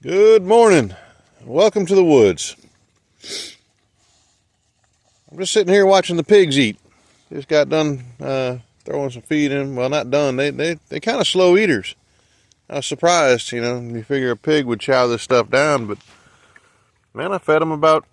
Good morning. Welcome to the woods. I'm just sitting here watching the pigs eat. Just got done throwing some feed in. Well, not done. They kind of slow eaters. I was surprised, you figure a pig would chow this stuff down, but man, I fed them about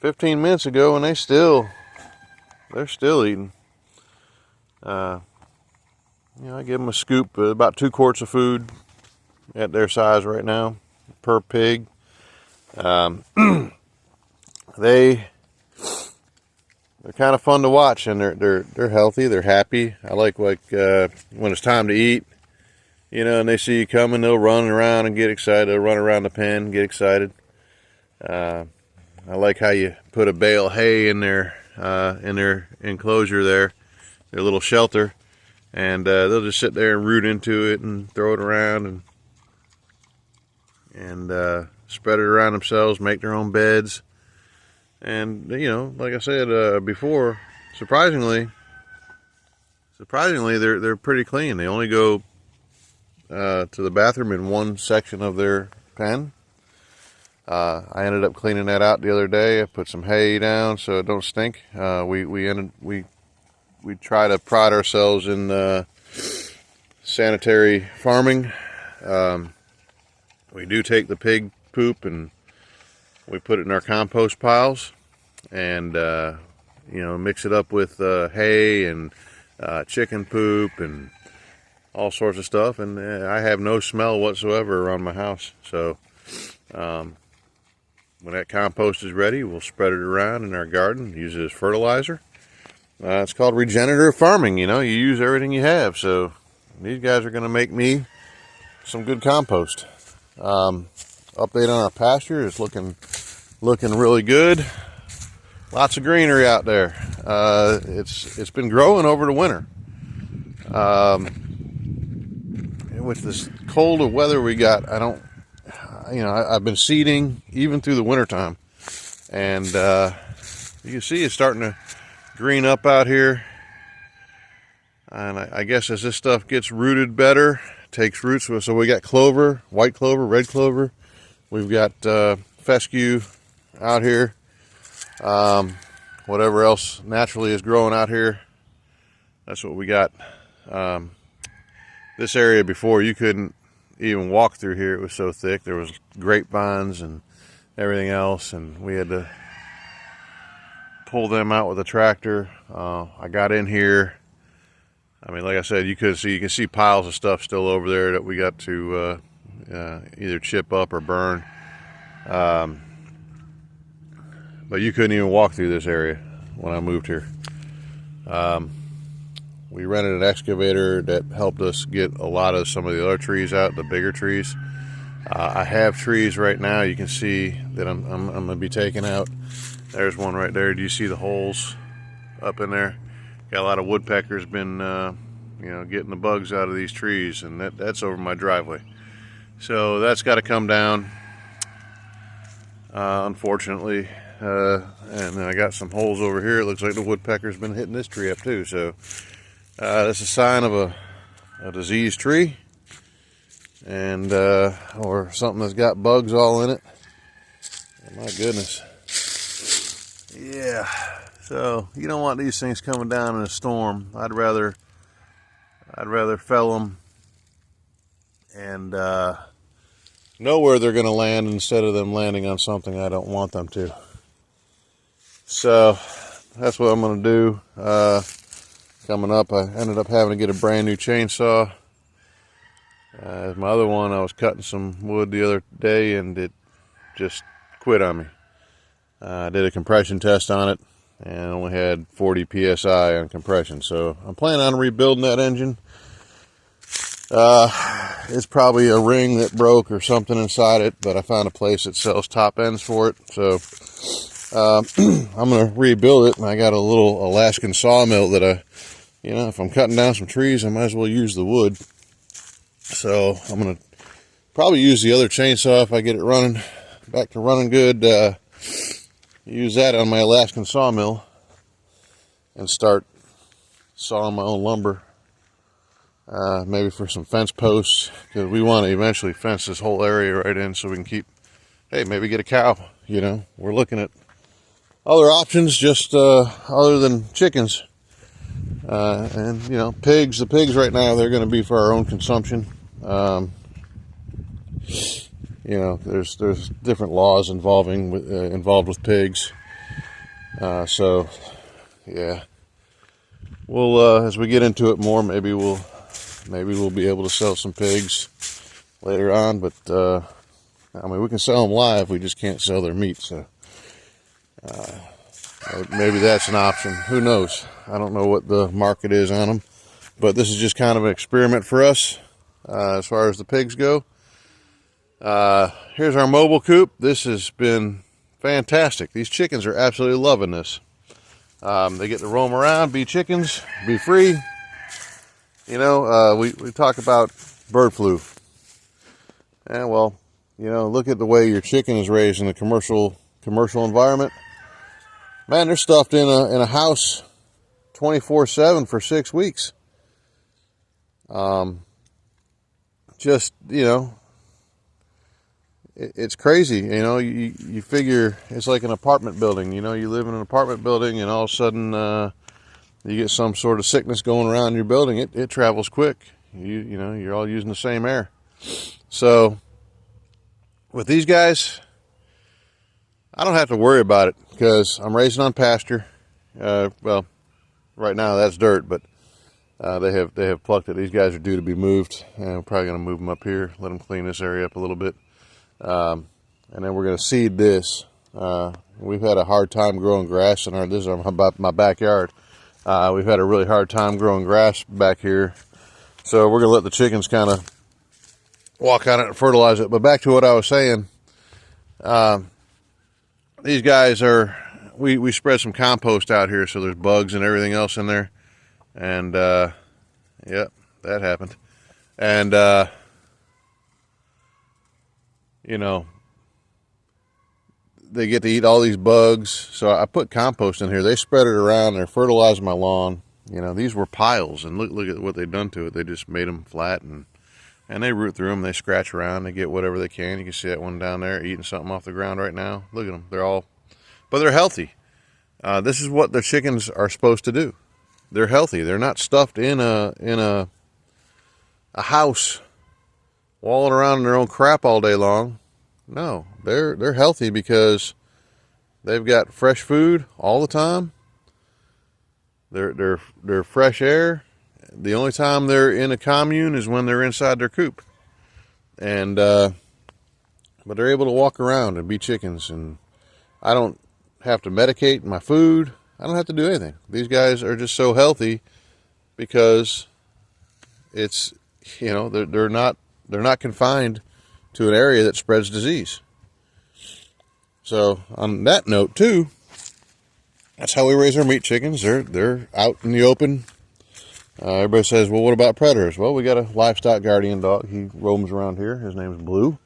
15 minutes ago and they're still eating. I give them a scoop, about 2 quarts of food at their size right now per pig. They're kind of fun to watch, and they're healthy. They're happy. I like when it's time to eat, and they see you coming, they'll run around and get excited. They'll run around the pen, get excited. I like how you put a bale of hay in their enclosure there, their little shelter, and they'll just sit there and root into it and throw it around and spread it around themselves, make their own beds. And like I said before, surprisingly they're pretty clean. They only go to the bathroom in one section of their pen. I ended up cleaning that out the other day. I put some hay down so it don't stink. We try to pride ourselves in sanitary farming. We do take the pig poop and we put it in our compost piles and mix it up with hay and chicken poop and all sorts of stuff, and I have no smell whatsoever around my house. So when that compost is ready, we'll spread it around in our garden, use it as fertilizer. It's called regenerative farming. You use everything you have. So these guys are going to make me some good compost. Update on our pasture is looking really good. Lots of greenery out there. It's been growing over the winter. With this colder weather we got, I've been seeding even through the wintertime, and you can see it's starting to green up out here. And I guess as this stuff gets rooted better, takes roots. So we got clover, white clover, red clover. We've got fescue out here. Whatever else naturally is growing out here, that's what we got. This area before, you couldn't even walk through here. It was so thick. There was grapevines and everything else, and we had to pull them out with a tractor. I got in here. Like I said, you can see piles of stuff still over there that we got to either chip up or burn. But you couldn't even walk through this area when I moved here. We rented an excavator that helped us get a lot of some of the other trees out, the bigger trees. I have trees right now you can see that I'm going to be taking out. There's one right there. Do you see the holes up in there? Got a lot of woodpeckers been getting the bugs out of these trees, and that's over my driveway. So that's got to come down, unfortunately. And then I got some holes over here. It looks like the woodpecker's been hitting this tree up too. So that's a sign of a diseased tree, and or something that's got bugs all in it. Oh, my goodness. Yeah. So you don't want these things coming down in a storm. I'd rather fell them and know where they're going to land instead of them landing on something I don't want them to. So that's what I'm going to do. Coming up, I ended up having to get a brand new chainsaw. My other one, I was cutting some wood the other day and it just quit on me. I did a compression test on it and only had 40 psi on compression. So I'm planning on rebuilding that engine. It's probably a ring that broke or something inside it, but I found a place that sells top ends for it. So I'm going to rebuild it, and I got a little Alaskan sawmill that if I'm cutting down some trees, I might as well use the wood. So I'm going to probably use the other chainsaw if I get it back to running good. Use that on my Alaskan sawmill and start sawing my own lumber. maybe for some fence posts, because we want to eventually fence this whole area right in so we can keep, hey, maybe get a cow. You know, we're looking at other options just other than chickens. And, you know, pigs, the pigs right now, they're going to be for our own consumption. You know, there's different laws involved with pigs. So, yeah, we'll as we get into it more, maybe we'll be able to sell some pigs later on. But I mean, we can sell them live. We just can't sell their meat. So maybe that's an option. Who knows? I don't know what the market is on them. But this is just kind of an experiment for us as far as the pigs go. Here's our mobile coop. This has been fantastic. These chickens are absolutely loving this. They get to roam around, be chickens, be free. You know, we talk about bird flu. And well, you know, look at the way your chicken is raised in a commercial environment. Man, they're stuffed in a house 24/7 for 6 weeks. Just, you know, it's crazy. You know, you figure it's like an apartment building. You know, you live in an apartment building and all of a sudden you get some sort of sickness going around your building. It travels quick. You know, you're all using the same air. So with these guys, I don't have to worry about it because I'm raising on pasture. Well, right now that's dirt, but they have plucked it. These guys are due to be moved, and we're probably going to move them up here, let them clean this area up a little bit. And then we're going to seed this. We've had a hard time growing grass in this is my backyard. We've had a really hard time growing grass back here. So we're going to let the chickens kind of walk on it and fertilize it. But back to what I was saying, these guys we spread some compost out here, so there's bugs and everything else in there. And, yep, that happened. And, you know, they get to eat all these bugs. So I put compost in here. They spread it around. They're fertilizing my lawn. You know, these were piles, and look at what they've done to it. They just made them flat, and they root through them. They scratch around. They get whatever they can. You can see that one down there eating something off the ground right now. Look at them. But they're healthy. This is what the chickens are supposed to do. They're healthy. They're not stuffed in a house, walling around in their own crap all day long. No, they're healthy because they've got fresh food all the time. They're fresh air. The only time they're in a commune is when they're inside their coop, and but they're able to walk around and be chickens. And I don't have to medicate my food. I don't have to do anything. These guys are just so healthy because it's, you know, they're not confined to an area that spreads disease. So on that note too, that's how we raise our meat chickens. They're out in the open. Everybody says, well, what about predators? Well, we got a livestock guardian dog. He roams around here. His name's Blue.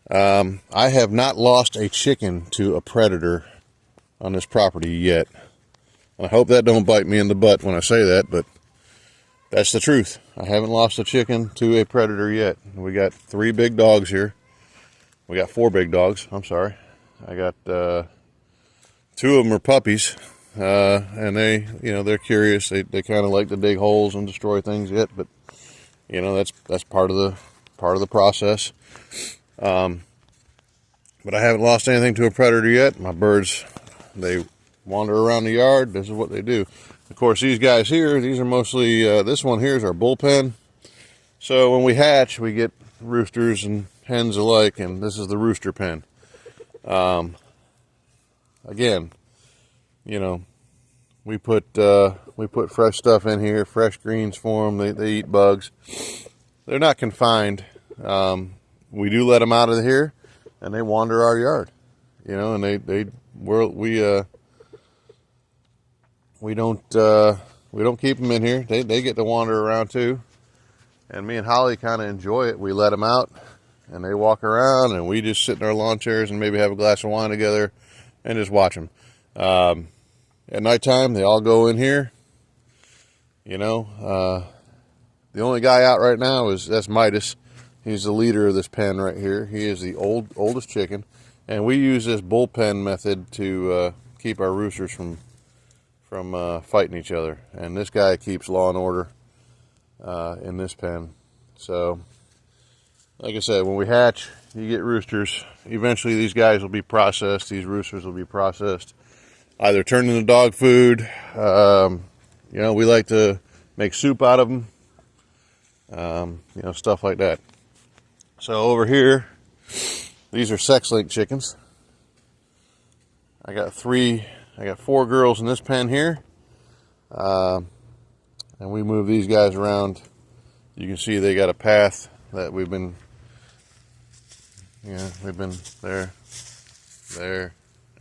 I have not lost a chicken to a predator on this property yet. I hope that don't bite me in the butt when I say that, but that's the truth. I haven't lost a chicken to a predator yet. We got 3 big dogs here. We got 4 big dogs. I'm sorry. I got 2 of them are puppies, and they're curious. They kind of like to dig holes and destroy things yet, but you know that's part of the process. But I haven't lost anything to a predator yet. My birds, they wander around the yard. This is what they do. Of course, these guys here, these are mostly, this one here is our bullpen. So when we hatch, we get roosters and hens alike, and this is the rooster pen. Again, you know, we put fresh stuff in here, fresh greens for them. They eat bugs. They're not confined. We do let them out of here, and they wander our yard, you know, and we don't keep them in here. They get to wander around too. And me and Holly kind of enjoy it. We let them out and they walk around, and we just sit in our lawn chairs and maybe have a glass of wine together and just watch them. At nighttime, they all go in here. You know, The only guy out right now that's Midas. He's the leader of this pen right here. He is the oldest chicken, and we use this bullpen method to keep our roosters from fighting each other. And this guy keeps law and order in this pen. So, like I said, when we hatch, you get roosters. Eventually, these guys will be processed. These roosters will be processed, either turned into dog food. You know, we like to make soup out of them. You know, stuff like that. So over here, these are sex-link chickens. I got 4 girls in this pen here. And we move these guys around. You can see they got a path that we've been there.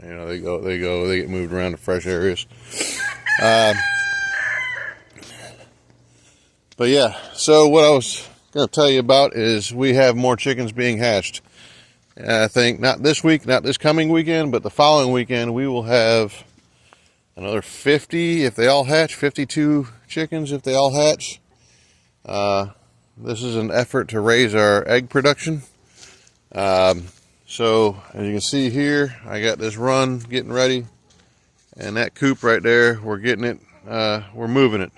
You know, they get moved around to fresh areas. But yeah, so what I was going to tell you about is we have more chickens being hatched. And I think not this week, not this coming weekend, but the following weekend we will have another 50 if they all hatch, 52 chickens if they all hatch. This is an effort to raise our egg production. So as you can see here, I got this run getting ready, and that coop right there, we're getting it, we're moving it,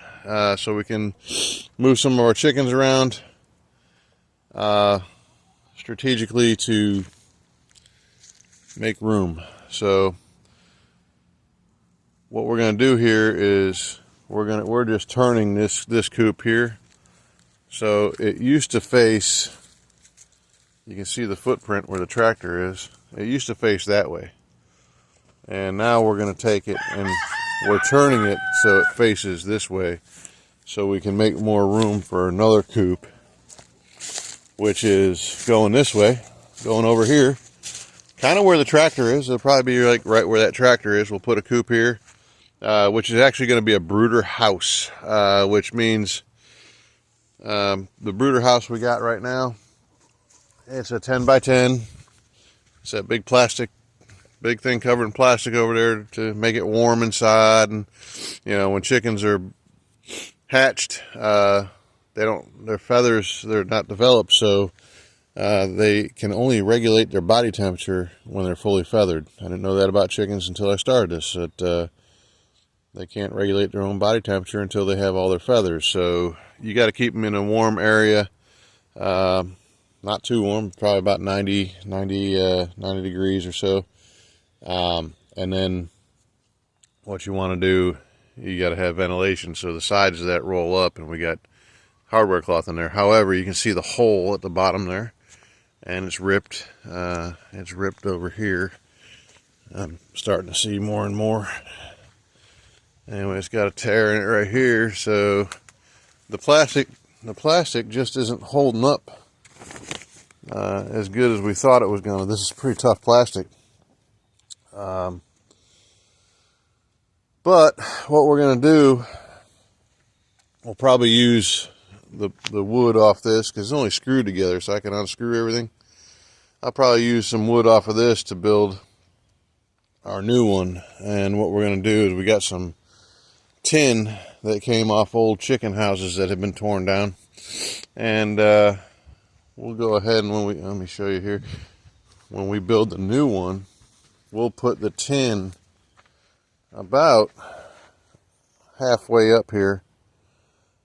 so we can move some of our chickens around strategically to make room. So what we're going to do here is we're just turning this coop here. So it used to face, you can see the footprint where the tractor is. It used to face that way. And now we're going to take it and we're turning it so it faces this way, so we can make more room for another coop, which is going this way, going over here, kind of where the tractor is. It'll probably be like right where that tractor is. We'll put a coop here, which is actually going to be a brooder house, which means the brooder house we got right now, it's a 10 by 10. It's that big thing covered in plastic over there to make it warm inside. And you know, when chickens are hatched, their feathers, they're not developed, so they can only regulate their body temperature when they're fully feathered. I didn't know that about chickens until I started this, that they can't regulate their own body temperature until they have all their feathers. So you got to keep them in a warm area, not too warm, probably about 90 degrees or so. And then what you want to do, you got to have ventilation, so the sides of that roll up, and we got hardware cloth in there. However, you can see the hole at the bottom there, and it's ripped. It's ripped over here. I'm starting to see more and more. Anyway, it's got a tear in it right here, so the plastic just isn't holding up as good as we thought it was going to. This is pretty tough plastic. But what we're going to do, we'll probably use the wood off this, because it's only screwed together, so I can unscrew everything. I'll probably use some wood off of this to build our new one. And what we're going to do is we got some tin that came off old chicken houses that have been torn down. And we'll go ahead and let me show you here. When we build the new one, we'll put the tin about halfway up here,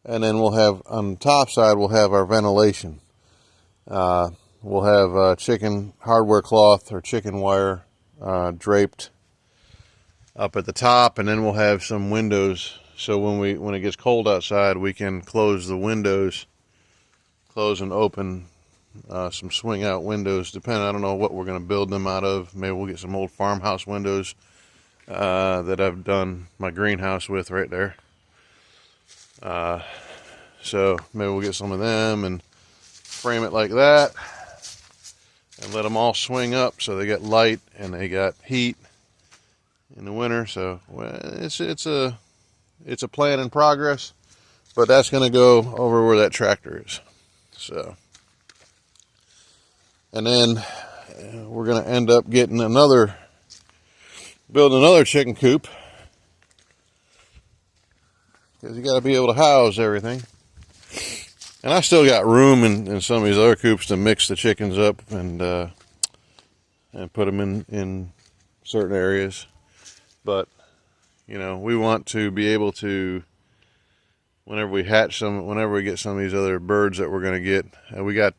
and then we'll have on the top side, we'll have our ventilation. We'll have chicken hardware cloth or chicken wire draped up at the top, and then we'll have some windows, so when it gets cold outside, we can close the windows, close and open some swing out windows, depending, I don't know what we're going to build them out of. Maybe we'll get some old farmhouse windows that I've done my greenhouse with right there. So maybe we'll get some of them and frame it like that and let them all swing up, so they got light and they got heat in the winter. So it's a plan in progress, but that's going to go over where that tractor is. So, and then we're going to end up getting building another chicken coop, because you got to be able to house everything. And I still got room in some of these other coops to mix the chickens up and put them in certain areas. But, you know, we want to be able to, whenever we hatch some, whenever we get some of these other birds that we're going to get, we got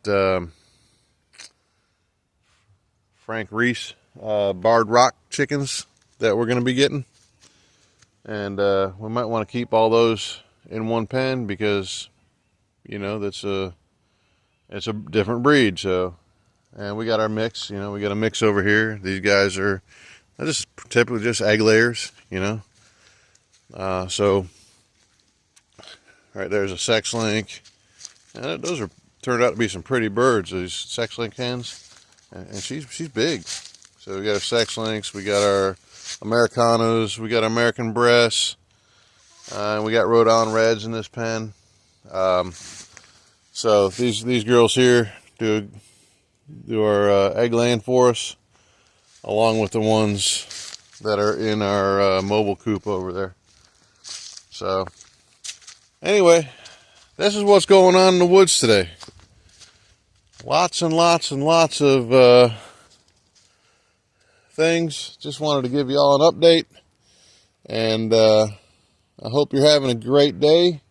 Frank Reese Barred Rock chickens that we're going to be getting. And we might want to keep all those in one pen because, you know, it's a different breed. So, and we got our mix, you know, we got a mix over here. These guys are just typically just egg layers, you know. So right there's a sex link, and those are turned out to be some pretty birds, these sex link hens, and she's big. So we got our sex links, we got our Americanos, we got American breasts, and we got Rhode Island Reds in this pen. So these girls here do our egg laying for us, along with the ones that are in our mobile coop over there. So anyway, this is what's going on in the woods today. Lots and lots and lots of things. Just wanted to give you all an update, and I hope you're having a great day.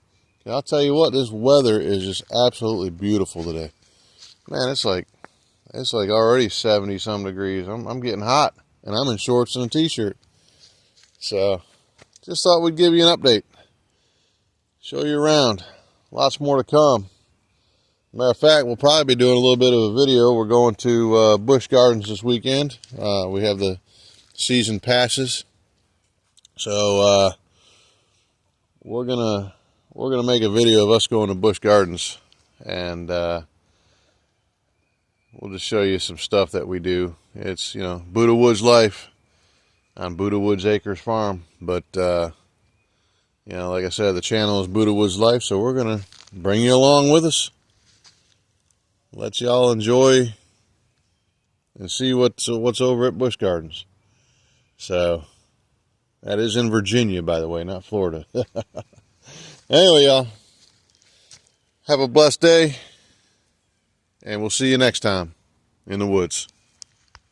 I'll tell you what, this weather is just absolutely beautiful today. Man, it's like already 70 some degrees. I'm getting hot, and I'm in shorts and a t-shirt. So just thought we'd give you an update, show you around. Lots more to come. Matter of fact, we'll probably be doing a little bit of a video. We're going to Busch Gardens this weekend. We have the season passes, so we're gonna make a video of us going to Busch Gardens, and we'll just show you some stuff that we do. It's, you know, Buddha Woods life on Buddha Woods Acres Farm, but you know, like I said, the channel is Buddha Woods Life, so we're gonna bring you along with us. Let y'all enjoy and see what's over at Busch Gardens. So that is in Virginia, by the way, not Florida. Anyway, y'all, have a blessed day, and we'll see you next time in the woods.